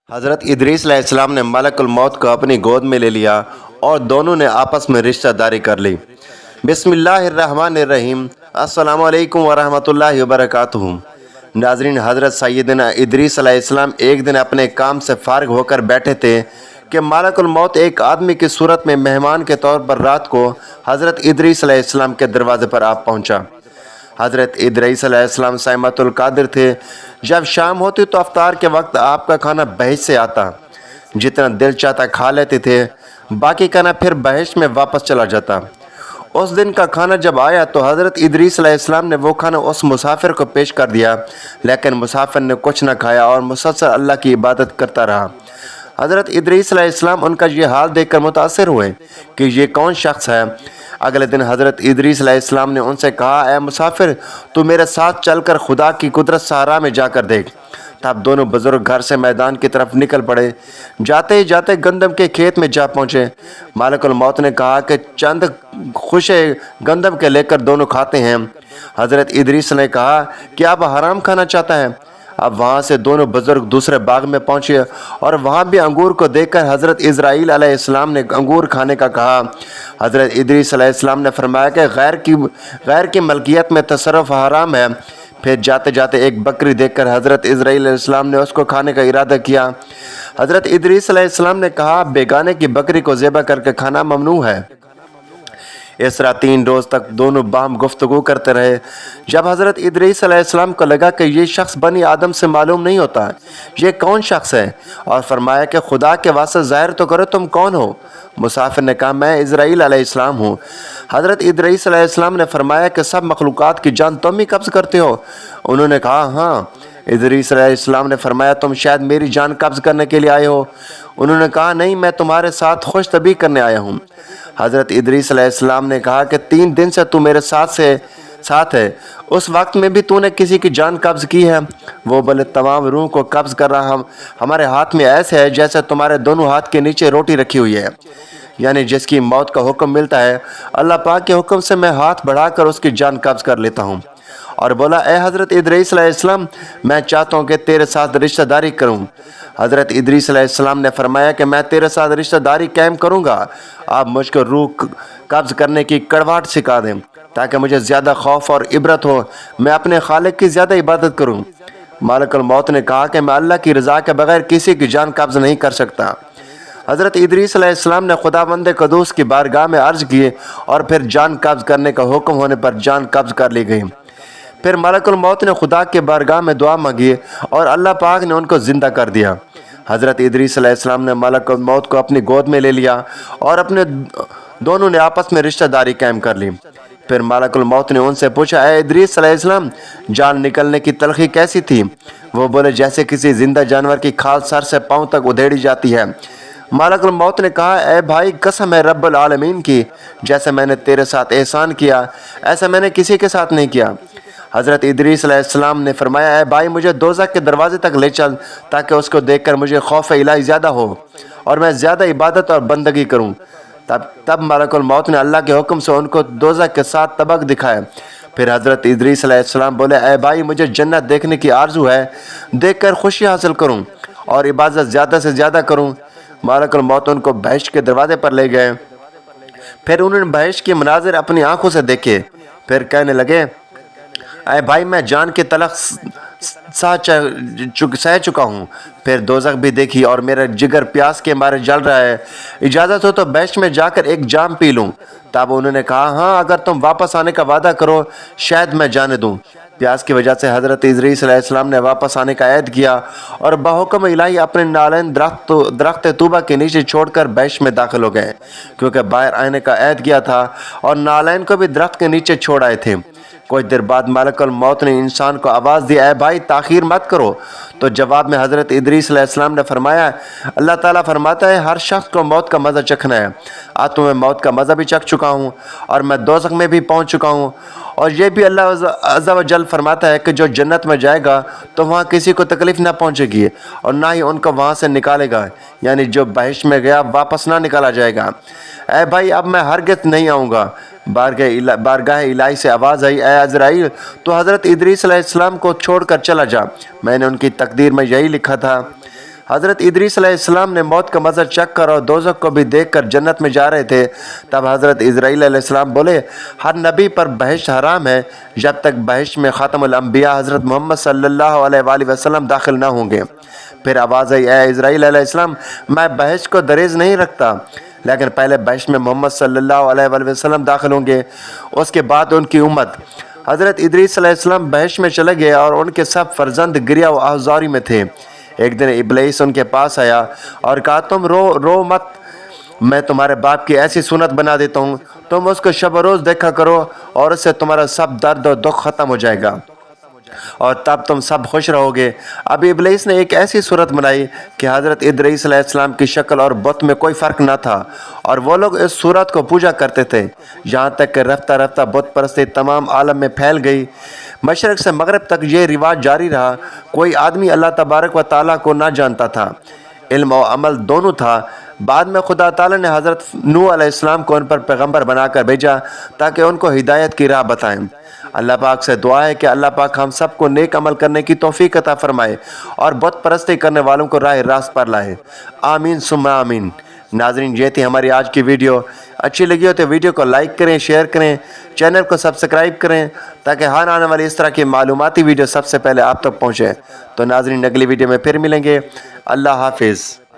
हज़रत इदरीस अलैहिस्सलाम ने मलकुल मौत को अपनी गोद में ले लिया और दोनों ने आपस में रिश्तेदारी कर ली। बिस्मिल्लाहिर्रहमानिर्रहीम। अस्सलामु अलैकुम वरहमतुल्लाहि वबरकातुहू। नाज़रीन, हज़रत सैयदना इदरीस अलैहिस्सलाम एक दिन अपने काम से फारिग होकर बैठे थे कि मलकुल मौत एक आदमी की सूरत में मेहमान के तौर पर रात को हज़रत इदरीस अलैहिस्सलाम के दरवाज़े पर आ पहुँचा। हज़रत इदरीस अलैहिस्सलाम साइमतुल कादिर थे। जब शाम होती तो अफ्तार के वक्त आपका खाना बहिश्त से आता, जितना दिल चाहता खा लेते थे, बाकी खाना फिर बहिश्त में वापस चला जाता। उस दिन का खाना जब आया तो हज़रत इदरीस अलैहिस्सलाम ने वो खाना उस मुसाफिर को पेश कर दिया, लेकिन मुसाफिर ने कुछ न खाया और मुसलसल अल्लाह की इबादत करता रहा। हज़रत इदरीस अलैहिस्सलाम उनका ये हाल देखकर मुतासिर हुए कि ये कौन शख्स है। अगले दिन हज़रत इदरीस अलैहिस्सलाम ने उनसे कहा, ए मुसाफिर, तू मेरे साथ चलकर खुदा की कुदरत सहारा में जाकर देख। तब दोनों बुजुर्ग घर से मैदान की तरफ निकल पड़े। जाते ही जाते गंदम के खेत में जा पहुँचे। मालिकुल मौत ने कहा कि चंद खुशे गंदम के लेकर दोनों खाते हैं। हज़रत इदरीस ने कहा कि अब हराम खाना चाहता है। अब वहाँ से दोनों बुजुर्ग दूसरे बाग में पहुँचे और वहाँ भी अंगूर को देखकर हज़रत इज़राइल अलैहिस्सलाम ने अंगूर खाने का कहा। हज़रत इदरीस अलैहिस्सलाम ने फरमाया कि गैर की मलकियत में तसर्रुफ़ हराम है। फिर जाते जाते एक बकरी देखकर हज़रत इज़राइल अलैहिस्सलाम ने उसको खाने का इरादा किया। हज़रत इदरीस अलैहिस्सलाम ने कहा, बेगाने की बकरी को ज़िबा करके खाना ममनू है। इस तरह 3 रोज़ तक दोनों बाम गुफ्तगू करते रहे। जब हज़रत इदरीस अलैहिस्सलाम को लगा कि ये शख्स बनी आदम से मालूम नहीं होता, ये कौन शख्स है, और फरमाया कि खुदा के वास्ते ज़ाहिर तो करो तुम कौन हो। मुसाफिर ने कहा, मैं इज़राइल अलैहिस्सलाम हूँ। हज़रत इदरीस अलैहिस्सलाम ने फरमाया कि सब मखलूक़ात की जान तुम ही कब्ज़ करते हो। उन्होंने कहा, हाँ। इदरीस अलैहिस्सलाम ने फरमाया, तुम शायद मेरी जान कब्ज़ करने के लिए आए हो। उन्होंने कहा, नहीं, मैं तुम्हारे साथ खुश तबी करने आया हूँ। हज़रत इदरीस अलैहिस्सलाम ने कहा कि 3 दिन से तू मेरे साथ है, उस वक्त में भी तूने किसी की जान कब्ज़ की है? वो बोले, तमाम रूह को कब्ज़ कर रहा हमारे हाथ में ऐसे है जैसे तुम्हारे दोनों हाथ के नीचे रोटी रखी हुई है। यानी जिसकी मौत का हुक्म मिलता है, अल्लाह पाक के हुक्म से मैं हाथ बढ़ाकर उसकी जान कब्ज़ कर लेता हूँ। और बोला, ए हज़रत इदरीस अलैहिस्सलाम, मैं चाहता हूँ कि तेरे साथ रिश्तेदारी करूँ। हज़रत इदरीस अलैहिस्सलाम ने फरमाया कि मैं तेरे साथ रिश्तेदारी कायम करूँगा। आप मुझको रूह कब्ज़ करने की कड़वाहट सिखा दें ताकि मुझे ज़्यादा खौफ और इबरत हो, मैं अपने खालिक की ज़्यादा इबादत करूँ। मालिकुल मौत ने कहा कि मैं अल्लाह की रज़ा के बगैर किसी की जान कब्ज़ नहीं कर सकता। हज़रत इदरीस अलैहिस्सलाम ने खुदावंद क़ुद्दूस की बारगाह में अर्ज़ की और फिर जान कब्ज़ करने का हुक्म होने पर जान कब्ज़ कर ली गई। फिर मलकुल मौत ने खुदा के बारगाह में दुआ मांगी और अल्लाह पाक ने उनको ज़िंदा कर दिया। हज़रत इदरीस अलैहिस्सलाम ने मलकुल मौत को अपनी गोद में ले लिया और अपने दोनों ने आपस में रिश्तेदारी कायम कर ली। फिर मलकुल मौत ने उनसे पूछा, ए इदरीस अलैहिस्सलाम, जान निकलने की तलखी कैसी थी? वो बोले, जैसे किसी जिंदा जानवर की खाल सर से पाँव तक उधेड़ी जाती है। मलकुल मौत ने कहा, ए भाई, कसम है रब्बुल आलमीन की, जैसे मैंने तेरे साथ एहसान किया ऐसा मैंने किसी के साथ नहीं किया। हज़रत इदरीस अलैहिस्सलाम ने फरमाया, ए भाई, मुझे दोज़ख के दरवाज़े तक ले चल ताकि उसको देखकर मुझे खौफ इलाही ज़्यादा हो और मैं ज़्यादा इबादत और बंदगी करूँ। तब मलकुल मौत ने अल्लाह के हुक्म से उनको दोज़ख के 7 तबक दिखाए। फिर हज़रत इदरीस अलैहिस्सलाम बोले, ए भाई, मुझे जन्नत देखने की आरज़ू है, देखकर खुशी हासिल करूँ और इबादत ज़्यादा से ज़्यादा करूँ। मलकुल मौत उनको बहिश्त के दरवाज़े पर ले गए। फिर उन्होंने बहिश्त के मनाज़िर अपनी आँखों से देखे। फिर कहने लगे, अरे भाई, मैं जान के तलख सह चुका हूँ। फिर दोज़ख भी देखी और मेरा जिगर प्यास के मारे जल रहा है। इजाज़त हो तो बहिश्त में जाकर एक जाम पी लूँ। तब उन्होंने कहा, हाँ, अगर तुम वापस आने का वादा करो शायद मैं जाने दूँ। प्यास की वजह से हज़रत इदरीस अलैहिस्सलाम ने वापस आने का ऐद किया और बहुक्म इलाही अपने नालैन दरख्त तूबा के नीचे छोड़कर बहिश्त में दाखिल हो गए, क्योंकि बाहर आने का ऐद किया था और नालैन को भी दरख्त के नीचे छोड़ आए थे। कुछ देर बाद मलकुल मौत ने इंसान को आवाज़ दी, ए भाई, ताख़ीर मत करो। तो जवाब में हज़रत इदरीस अलैहिस्सलाम ने फरमाया, अल्लाह ताला फरमाता है, हर शख्स को मौत का मज़ा चखना है। आज तो मैं मौत का मज़ा भी चख चुका हूँ और मैं दोज़ख में भी पहुँच चुका हूँ। और ये भी अल्लाह अज़्ज़ा व जल फरमाता है कि जो जन्नत में जाएगा तो वहाँ किसी को तकलीफ़ ना पहुँचेगी और ना ही उनको वहाँ से निकालेगा, यानी जो बहिश्त में गया वापस ना निकाला जाएगा। ए भाई, अब मैं हरगिज़ नहीं आऊँगा। बारगाह इलाही से आवाज़ आई, ए अज़राइल, तो हज़रत इदरीस अलैहिस्सलाम को छोड़कर चला जा, मैंने उनकी तकदीर में यही लिखा था। حضرت ادریس علیہ السلام نے موت کا منظر چکھ کر اور دوزخ کو بھی دیکھ کر جنت میں جا رہے تھے، تب حضرت اسرائیل علیہ السلام بولے ہر نبی پر بہشت حرام ہے جب تک بہشت میں خاتم الانبیاء حضرت محمد صلی اللہ علیہ وآلہ وسلم داخل نہ ہوں گے۔ پھر آواز آئی اے اسرائیل علیہ السلام، میں بہشت کو دریز نہیں رکھتا، لیکن پہلے بہشت میں محمد صلی اللہ علیہ وآلہ وسلم داخل ہوں گے، اس کے بعد ان کی امت۔ حضرت ادریس علیہ السلام بہشت میں چلے گئے اور ان کے سب فرزند گریا و آہذاری میں تھے۔ ایک دن ابلیس ان کے پاس آیا اور کہا تم رو مت، میں تمہارے باپ کی ایسی سنت بنا دیتا ہوں، تم اس کو شب و روز دیکھا کرو اور اس سے تمہارا سب درد و دکھ ختم ہو جائے گا اور تب تم سب خوش رہو گے۔ اب ابلیس نے ایک ایسی صورت بنائی کہ حضرت ادریس علیہ السلام کی شکل اور بت میں کوئی فرق نہ تھا، اور وہ لوگ اس صورت کو پوجا کرتے تھے، یہاں تک کہ رفتہ رفتہ بت پرستی تمام عالم میں پھیل گئی۔ مشرق سے مغرب تک یہ رواج جاری رہا، کوئی آدمی اللہ تبارک و تعالیٰ کو نہ جانتا تھا، علم و عمل دونوں تھا۔ بعد میں خدا تعالیٰ نے حضرت نوح علیہ السلام کو ان پر پیغمبر بنا کر بھیجا تاکہ ان کو ہدایت کی راہ بتائیں۔ اللہ پاک سے دعا ہے کہ اللہ پاک ہم سب کو نیک عمل کرنے کی توفیق عطا فرمائے اور بت پرستی کرنے والوں کو راہ راست پر لائے، آمین ثم آمین۔ ناظرین، یہ تھی ہماری آج کی ویڈیو۔ اچھی لگی ہو تو ویڈیو کو لائک کریں، شیئر کریں، چینل کو سبسکرائب کریں تاکہ ہر آنے والی اس طرح کی معلوماتی ویڈیو سب سے پہلے آپ تک پہنچے۔ تو ناظرین، اگلی ویڈیو میں پھر ملیں گے۔ اللہ حافظ۔